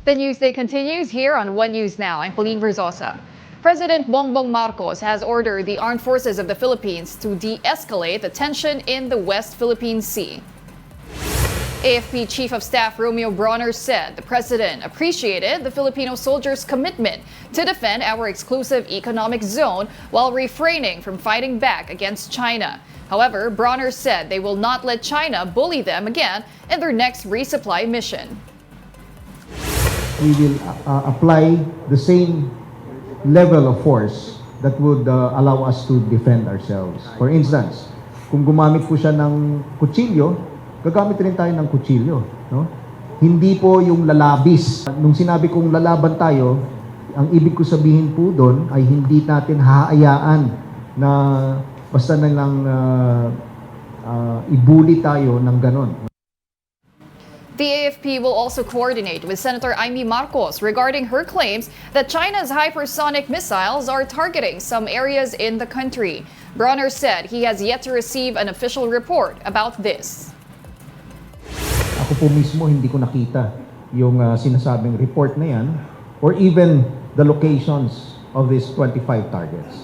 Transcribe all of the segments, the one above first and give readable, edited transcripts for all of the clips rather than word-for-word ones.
The Newsday continues here on One News Now. I'm Pauline Verzosa. President Bongbong Marcos has ordered the armed forces of the Philippines to de-escalate the tension in the West Philippine Sea. AFP Chief of Staff Romeo Bronner said the president appreciated the Filipino soldiers' commitment to defend our exclusive economic zone while refraining from fighting back against China. However, Bronner said they will not let China bully them again in their next resupply mission. We will apply the same level of force that would allow us to defend ourselves. For instance, kung gumamit po siya ng kutsilyo, gagamit rin tayo ng kutsilyo. No? Hindi po yung lalabis. Nung sinabi kong lalaban tayo, ang ibig ko sabihin po doon ay hindi natin haayaan na basta na lang ibuli tayo ng ganon. The AFP will also coordinate with Senator Amy Marcos regarding her claims that China's hypersonic missiles are targeting some areas in the country. Bronner said he has yet to receive an official report about this. Ako po mismo hindi ko nakita yung sinasabing report na yan or even the locations of these 25 targets.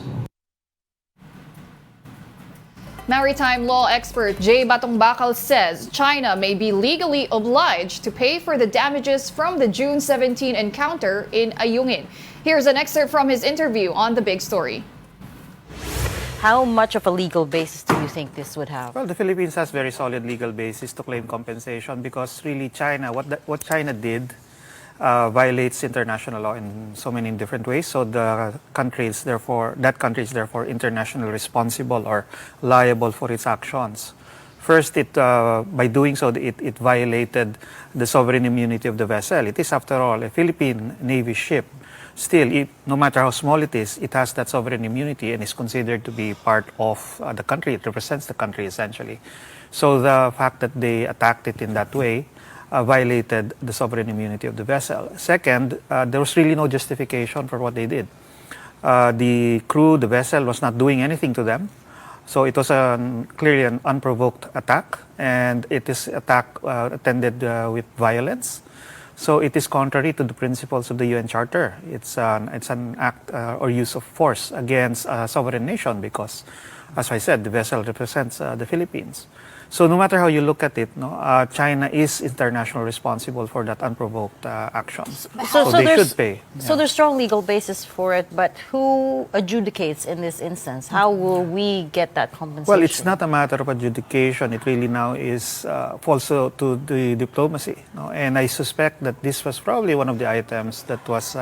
Maritime law expert Jay Batongbakal says China may be legally obliged to pay for the damages from the June 17 encounter in Ayungun. Here's an excerpt from his interview on The Big Story. How much of a legal basis do you think this would have? Well, the Philippines has very solid legal basis to claim compensation because really China, what China did violates international law in so many different ways. So that country is therefore internationally responsible or liable for its actions. First, by doing so, it violated the sovereign immunity of the vessel. It is, after all, a Philippine Navy ship. Still, no matter how small it is, it has that sovereign immunity and is considered to be part of the country. It represents the country, essentially. So the fact that they attacked it in that way violated the sovereign immunity of the vessel. Second, there was really no justification for what they did. The crew, the vessel, was not doing anything to them. So it was clearly an unprovoked attack, and it is attack attended with violence. So it is contrary to the principles of the UN Charter. It's an act or use of force against a sovereign nation because, as I said, the vessel represents the Philippines. So no matter how you look at it, China is internationally responsible for that unprovoked actions. So they should pay. So there's strong legal basis for it, but who adjudicates in this instance? How will we get that compensation? Well, it's not a matter of adjudication. It really now is falls to the diplomacy. And I suspect that this was probably one of the items that was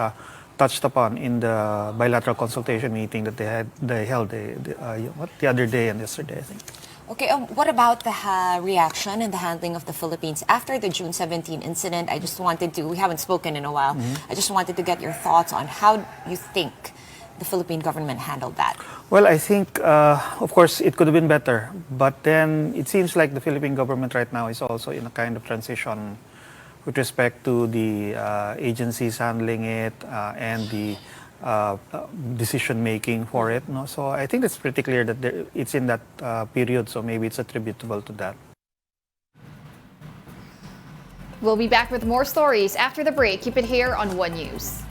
touched upon in the bilateral consultation meeting that they held the other day and yesterday, I think. Okay, what about the reaction and the handling of the Philippines after the June 17 incident? We haven't spoken in a while. I just wanted to get your thoughts on how you think the Philippine government handled that. Well, I think, of course, it could have been better. But then it seems like the Philippine government right now is also in a kind of transition with respect to the agencies handling it and the decision-making for it. So I think it's pretty clear that it's in that period, so maybe it's attributable to that. We'll be back with more stories after the break. Keep it here on One News.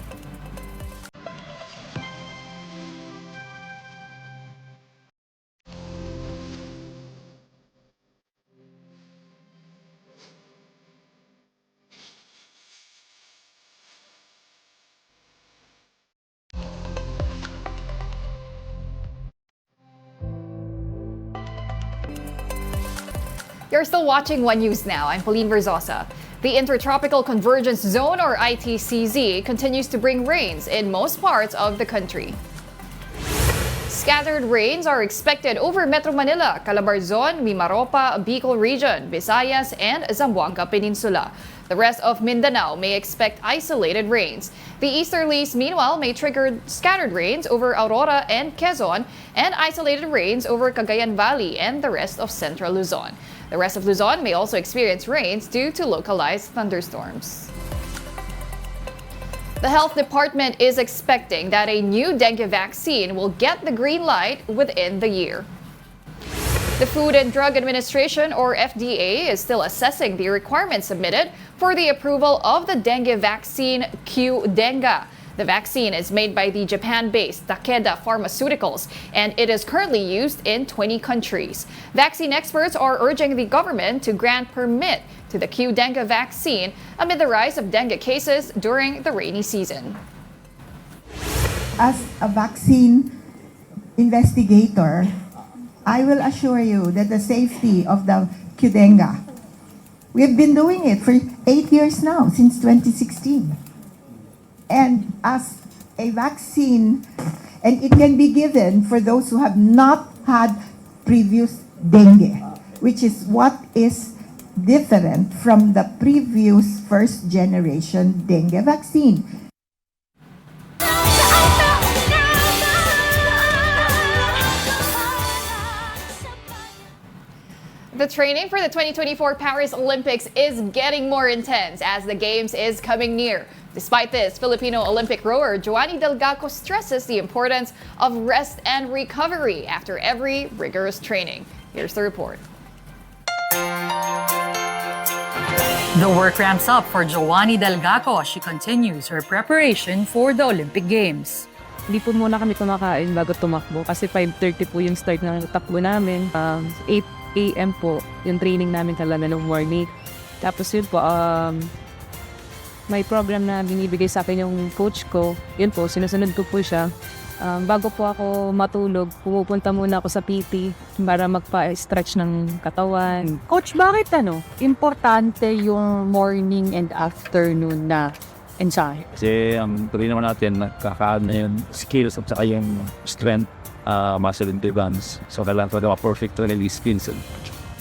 You're still watching One News Now. I'm Pauline Verzosa. The Intertropical Convergence Zone, or ITCZ, continues to bring rains in most parts of the country. Scattered rains are expected over Metro Manila, Calabarzon, Mimaropa, Bicol Region, Visayas, and Zamboanga Peninsula. The rest of Mindanao may expect isolated rains. The easterlies, meanwhile, may trigger scattered rains over Aurora and Quezon and isolated rains over Cagayan Valley and the rest of Central Luzon. The rest of Luzon may also experience rains due to localized thunderstorms. The health department is expecting that a new dengue vaccine will get the green light within the year. The Food and Drug Administration, or FDA, is still assessing the requirements submitted for the approval of the dengue vaccine Dengue. The vaccine is made by the Japan-based Takeda Pharmaceuticals, and it is currently used in 20 countries. Vaccine experts are urging the government to grant permit to the Dengue vaccine amid the rise of dengue cases during the rainy season. As a vaccine investigator, I will assure you that the safety of the Dengue, we've been doing it for 8 years now, since 2016. And as a vaccine, and it can be given for those who have not had previous dengue, which is what is different from the previous first generation dengue vaccine. The training for the 2024 Paris Olympics is getting more intense as the Games is coming near. Despite this, Filipino Olympic rower Joanny Delgaco stresses the importance of rest and recovery after every rigorous training. Here's the report. The work ramps up for Joanny Delgaco as she continues her preparation for the Olympic Games. Hindi po muna kami kumakain bago tumakbo kasi 5:30 po yung start ng takbo namin. 8 a.m. po yung training namin talaga ng morning. Tapos yun po, may program na binibigay sa akin yung coach ko. Yun po, sinusunod ko po siya. Bago po ako matulog, pumupunta muna ako sa PT para magpa-stretch ng katawan. Coach, bakit importante yung morning and afternoon na ensayo? Kasi ang tuloy naman natin, nagkakaan na yung skills at saka yung strength, muscle endurance. So kailangan ko perfect release skills.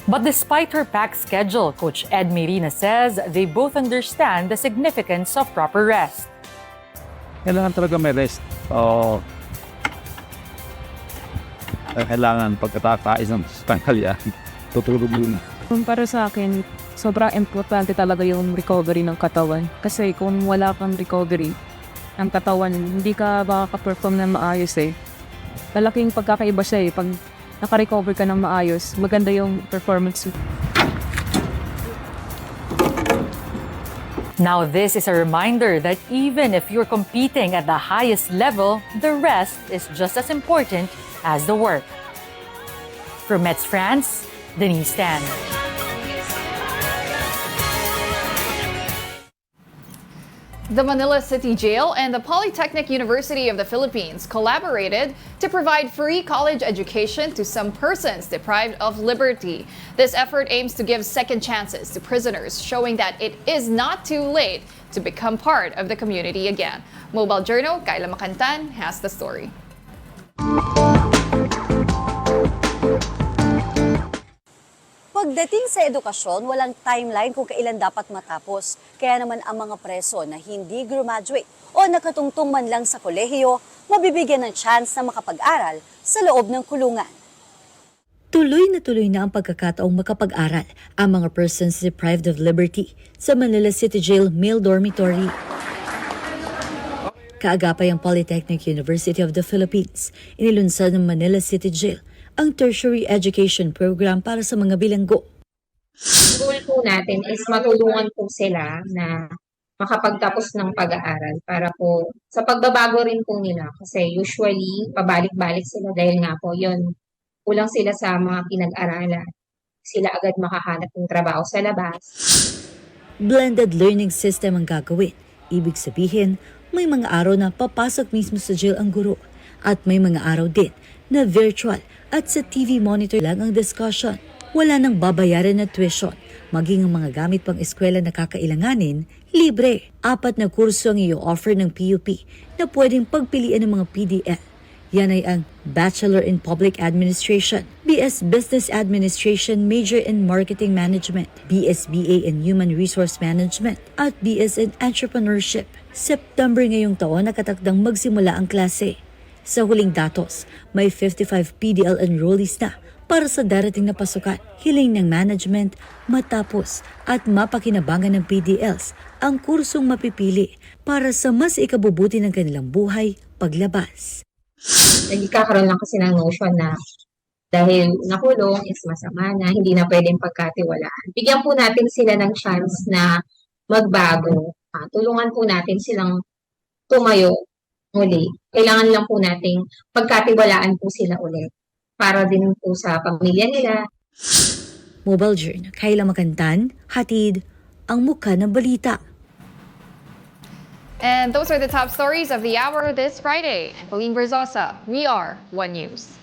But despite her packed schedule, Coach Ed Mirina says they both understand the significance of proper rest. Kailangan talaga may rest. Kailangan pagkatakain ng tangkal yan, tutulog muna. Para sa akin, sobrang importante talaga yung recovery ng katawan. Kasi kung wala kang recovery ng katawan, hindi ka makaka-perform na maayos eh. Malaking pagkakaiba siya eh. Pag naka-recover ka ng maayos, maganda yung performance. Now this is a reminder that even if you're competing at the highest level, the rest is just as important as the work. From Metz, France, Denise Tan. The Manila City Jail and the Polytechnic University of the Philippines collaborated to provide free college education to some persons deprived of liberty. This effort aims to give second chances to prisoners, showing that it is not too late to become part of the community again. Mobile Journal, Kayla Makantan has the story. Pagdating sa edukasyon, walang timeline kung kailan dapat matapos. Kaya naman ang mga preso na hindi graduate o nakatungtong man lang sa kolehiyo, mabibigyan ng chance na makapag-aral sa loob ng kulungan. Tuloy na ang pagkakataong makapag-aral ang mga persons deprived of liberty sa Manila City Jail male dormitory. Kaagapay ang Polytechnic University of the Philippines, inilunsad ng Manila City Jail ang tertiary education program para sa mga bilanggo. Goal po natin is matulungan po sila na makapagtapos ng pag-aaral para po sa pagbabago rin po nila. Kasi usually, pabalik-balik sila dahil nga po yun, kulang sila sa mga pinag-aralan. Sila agad makahanap ng trabaho sa labas. Blended learning system ang gagawin. Ibig sabihin, may mga araw na papasok mismo sa jail ang guro at may mga araw din na virtual at sa TV monitor lang ang discussion. Wala nang babayaran na tuition. Maging ang mga gamit pang eskwela na kakailanganin, libre. 4 na kurso ang i-offer ng PUP na pwedeng pagpilian ng mga PDL. Yan ay ang Bachelor in Public Administration, BS Business Administration Major in Marketing Management, BSBA in Human Resource Management, at BS in Entrepreneurship. September ngayong taon nakatakdang magsimula ang klase. Sa huling datos, may 55 PDL enrollees na para sa darating na pasukan. Hiling ng management, matapos at mapakinabangan ng PDLs ang kursong mapipili para sa mas ikabubuti ng kanilang buhay paglabas. Nagkakaroon lang kasi ng notion na dahil nakulong is masama na, hindi na pwedeng pagkatiwalaan. Bigyan po natin sila ng chance na magbago. Tulungan po natin silang tumayo muli. Kailangan lang po nating pagkatiwalaan po sila ulit para din po sa pamilya nila. Mobile Journal, Kayla Makantan, hatid ang mukha ng balita. And those are the top stories of the hour this Friday. I'm Pauline Verzosa. We are One News.